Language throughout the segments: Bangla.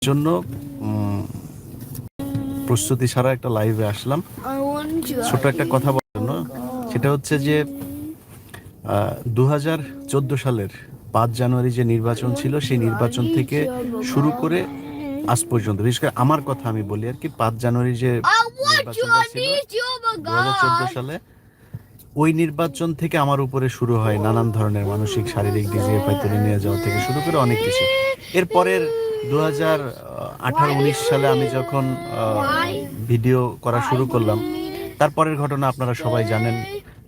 জন্য প্রস্তুতি ছাড়া একটা লাইভে আসলাম ছোট একটা কথা বলার জন্য। সেটা হচ্ছে যে 2014 সালের 5 জানুয়ারি যে নির্বাচন ছিল, সেই নির্বাচন থেকে শুরু করে আজ পর্যন্ত, বিশেষ করে আমার কথা আমি বলি আর কি, 5 জানুয়ারি যে নির্বাচনটা ছিল 2014 সালে, ওই নির্বাচন থেকে আমার উপরে শুরু হয় নানান ধরনের মানসিক শারীরিক ডিজিএফআই তুলে নিয়ে যাওয়া থেকে শুরু করে অনেক কিছু। এরপরের 2018-19 সালে আমি যখন ভিডিও করা শুরু করলাম, তারপরের ঘটনা আপনারা সবাই জানেন।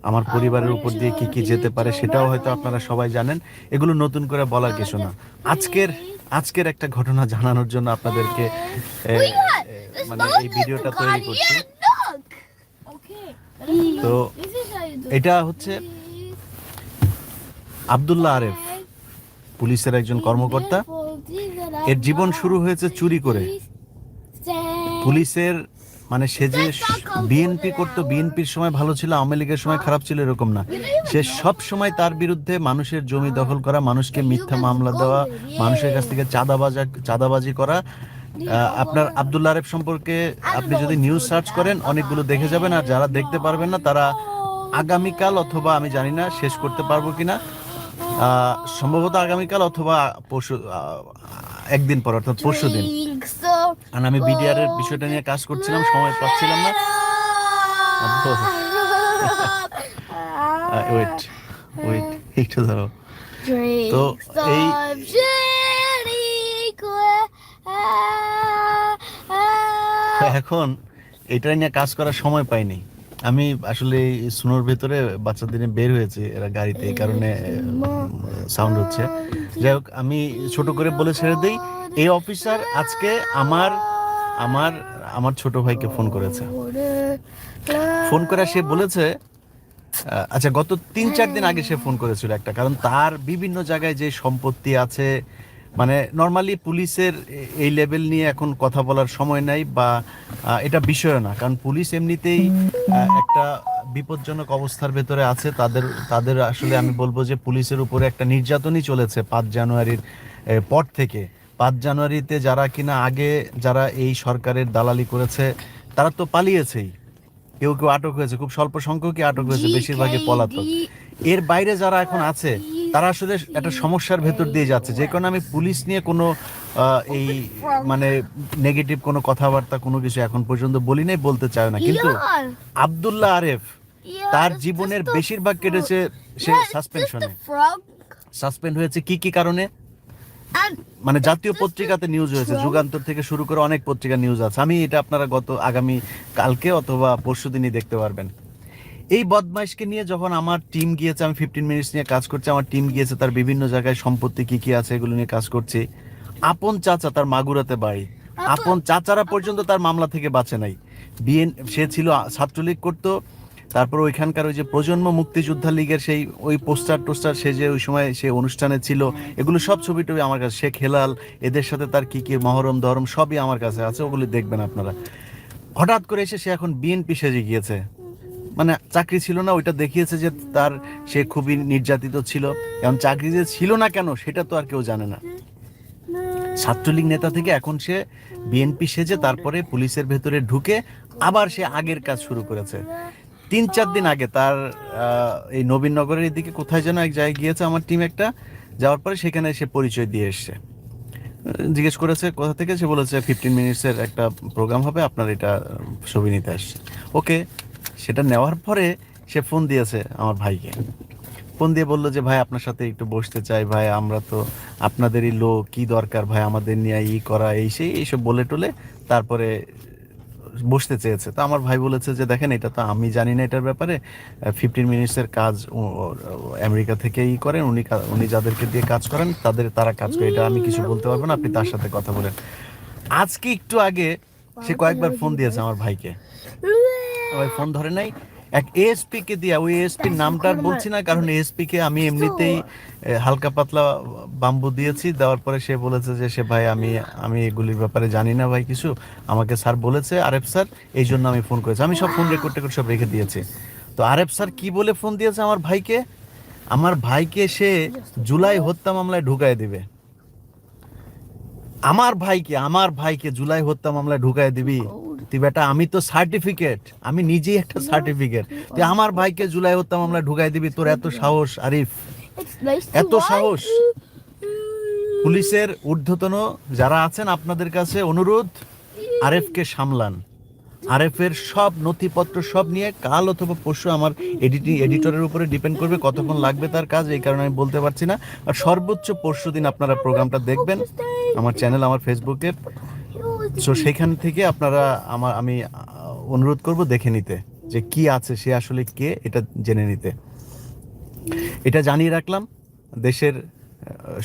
আমার পরিবারের উপর দিয়ে কি কি যেতে পারে সেটাও হয়তো আপনারা সবাই জানেন। এগুলো নতুন করে বলার কিছু না। আজকের একটা ঘটনা জানানোর জন্য আপনাদেরকে মানে এই ভিডিওটা তৈরি করছি। তো এটা হচ্ছে আব্দুল্লাহ আরেফ, পুলিশের একজন কর্মকর্তা। এর জীবন শুরু হয়েছে চুরি করে। পুলিশের মানে সে যে বিএনপি করতো, বিএনপির সময় ভালো ছিল, আওয়ামী লীগের সময় খারাপ ছিল এরকম না। সে সব সময় তার বিরুদ্ধে মানুষের জমি দখল করা, মানুষকে মিথ্যা মামলা দেওয়া, মানুষের কাছ থেকে চাঁদাবাজি করা। আপনার আব্দুল্লাহ আরেফ সম্পর্কে আপনি যদি নিউজ সার্চ করেন অনেকগুলো দেখে যাবেন। আর যারা দেখতে পারবেন না তারা আগামীকাল অথবা আমি জানি না শেষ করতে পারবো কিনা, সম্ভবত আগামীকাল অথবা পরশু, একদিন পর অর্থাৎ পরশু দিন। আর আমি বিডিআর এর বিষয়টা নিয়ে কাজ করছিলাম, সময় পাচ্ছিলাম না। ওয়েট ওয়েট একটু ধরো। তো এই এখন এটা নিয়ে কাজ করার সময় পাইনি আমি। আসলে সুনোর ভেতরে বাচ্চাদের নিয়ে বের হয়েছে এরা গাড়িতে, এই কারণে সাউন্ড হচ্ছে। যাই হোক, আমি ছোট করে বলে ছেড়ে দিই। এই অফিসার আজকে আমার আমার আমার ছোট ভাইকে ফোন করেছে। ফোন করে সে বলেছে, আচ্ছা গত 3-4 দিন আগে সে ফোন করেছিল একটা, কারণ তার বিভিন্ন জায়গায় যে সম্পত্তি আছে, মানে নর্মালি পুলিশের এই লেভেল নিয়ে এখন কথা বলার সময় নাই, বা এটা বিষয় না, কারণ পুলিশ এমনিতেই একটা বিপজ্জনক অবস্থার ভেতরে আছে। তাদের আসলে আমি বলবো যে পুলিশের উপরে একটা নির্যাতনই চলেছে 5 জানুয়ারির পর থেকে। 5 জানুয়ারিতে যারা কিনা আগে যারা এই সরকারের দালালি করেছে তারা তো পালিয়েছেই, কেউ কেউ আটক হয়েছে, খুব স্বল্প সংখ্যকই আটক হয়েছে, বেশিরভাগই পলাতক। এর বাইরে যারা এখন আছে তারা আসলে একটা সমস্যার ভেতর দিয়ে যাচ্ছে। যে কারণে আমি পুলিশ নিয়ে কোনো এই মানে নেগেটিভ কোনো কথাবার্তা কোনো কিছু এখন পর্যন্ত বলি নাই, বলতে চাই না। কিন্তু আব্দুল্লাহ আরেফ তার জীবনের বেশিরভাগ কেটেছে সে সাসপেন্ড হয়েছে কি কারণে, মানে জাতীয় পত্রিকাতে নিউজ হয়েছে, যুগান্তর থেকে শুরু করে অনেক পত্রিকা নিউজ আছে। আমি এটা আপনারা আগামী কালকে অথবা পরশুদিনই দেখতে পারবেন। এই বদমাইশকে নিয়ে যখন আমার টিম গিয়েছে, আমি 15 মিনিটস নিয়ে কাজ করছি, আমার টিম গিয়েছে তার বিভিন্ন জায়গায় সম্পত্তি কি আছে এগুলো নিয়ে কাজ করছি। আপন চাচা, তার মাগুরাতে বাড়ি, আপন চাচারা পর্যন্ত তার মামলা থেকে বাঁচে নাই। সে ছিল ছাত্রলীগ করতো, তারপর ওইখানকার ওই যে প্রজন্ম মুক্তিযোদ্ধা লীগের সেই ওই টোস্টার সে যে ওই সময় সে অনুষ্ঠানে ছিল, এগুলো সব ছবি টবি আমার কাছে, শেখ হেলাল এদের সাথে তার কি মহরম ধরম সবই আমার কাছে আছে, ওগুলি দেখবেন আপনারা। হঠাৎ করে এসে সে এখন বিএনপি সেজে গিয়েছে, মানে চাকরি ছিল না ওইটা দেখিয়েছে যে তার সে খুবই নির্যাতিত ছিল। এখন চাকরি যে ছিল না কেন সেটা তো আর কেউ জানে না। ছাত্রলীগ নেতা থেকে এখন সে বিএনপি সেজে তারপরে পুলিশের ভেতরে ঢুকে আবার সে আগের কাজ শুরু করেছে। 3-4 দিন আগে তার এই নবীনগরের দিকে কোথায় যেন এক জায়গায় গিয়েছে আমার টিম একটা, যাওয়ার পরে সেখানে সে পরিচয় দিয়ে এসছে। জিজ্ঞেস করেছে কোথা থেকে, সে বলেছে 15 মিনিটসের একটা প্রোগ্রাম হবে, আপনার এটা ছবি নিতে আসছে। ওকে, সেটা নেওয়ার পরে সে ফোন দিয়েছে আমার ভাইকে, ফোন দিয়ে বললো যে ভাই আপনার সাথে একটু বসতে চাই ভাই, আমরা তো আপনাদেরই লোক, কি দরকার ভাই আমাদের নিয়ে করা এই সেই এইসব বলে টলে তারপরে বসতে চেয়েছে। তো আমার ভাই বলেছে যে দেখেন এটা তো আমি জানি না এটার ব্যাপারে, 15 মিনিটসের কাজ আমেরিকা থেকে করেন উনি যাদেরকে দিয়ে কাজ করেন তারা কাজ করে, এটা আমি কিছু বলতে পারবো না, আপনি তার সাথে কথা বলেন। আজকে একটু আগে সে কয়েকবার ফোন দিয়েছে আমার ভাইকে, ওই ফোন ধরে নাই। এক এএসপি কে দিয়া, ওই এএসপির নামটা আর বলছি না কারণ এএসপি কে আমি এমনিতেই হালকা পাতলা বাম্বু দিয়েছি, দেওয়ার পরে সে বলেছে যে সে ভাই আমি এগুলির ব্যাপারে জানি না ভাই কিছু, আমাকে স্যার বলেছে আরেফ স্যার, এই জন্য আমি ফোন করেছি। আমি সব ফোন রেকর্ড সব রেখে দিয়েছি। তো আরেফ স্যার কি বলে ফোন দিয়েছে আমার ভাইকে সে জুলাই হত্যা মামলায় ঢুকায় দিবে। আমার ভাইকে জুলাই হত্যা মামলায় ঢুকায় দিবি তুই বেটা? আমি তো সার্টিফিকেট, আমি নিজেই একটা সার্টিফিকেট। তুই আমার ভাইকে জুলাই হত্যা মামলায় ঢুকায় দিবি? তোর এত সাহস আরিফ, এত সাহস? পুলিশের ঊর্ধ্বতন যারা আছেন আপনাদের কাছে অনুরোধ, আরেফকে সামলান। আরেফের সব নথিপত্র সব নিয়ে কাল অথবা পরশু আমার এডিটরের উপরে ডিপেন্ড করবে কতক্ষণ লাগবে তার কাজ, এই কারণে আমি বলতে পারছি না। আর সর্বোচ্চ পরশু দিন আপনারা প্রোগ্রামটা দেখবেন আমার চ্যানেল, আমার ফেসবুকে। সো সেখান থেকে আপনারা আমি অনুরোধ করব দেখে নিতে যে কি আছে, সে আসলে কে, এটা জেনে নিতে। এটা জানিয়ে রাখলাম, দেশের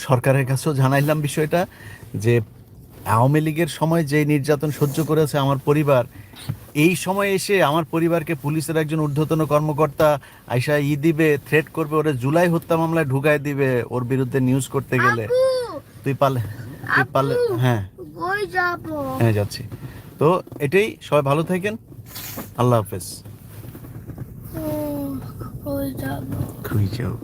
সরকারের কাছেও জানাইলাম বিষয়টা, যে আওয়ামী লীগের সময় যে নির্যাতন সহ্য করেছে আমার পরিবার, এই সময় এসে আমার পরিবারকে পুলিশের একজন ঊর্ধ্বতন কর্মকর্তা আইসা দিবে, থ্রেট করবে, ওরে জুলাই হত্যা মামলায় ঢুকায় দিবে ওর বিরুদ্ধে নিউজ করতে গেলে। তুই পারলে হ্যাঁ হ্যাঁ যাচ্ছি। তো এটাই, সবাই ভালো থাকেন, আল্লাহ হাফেজ। কই যাও?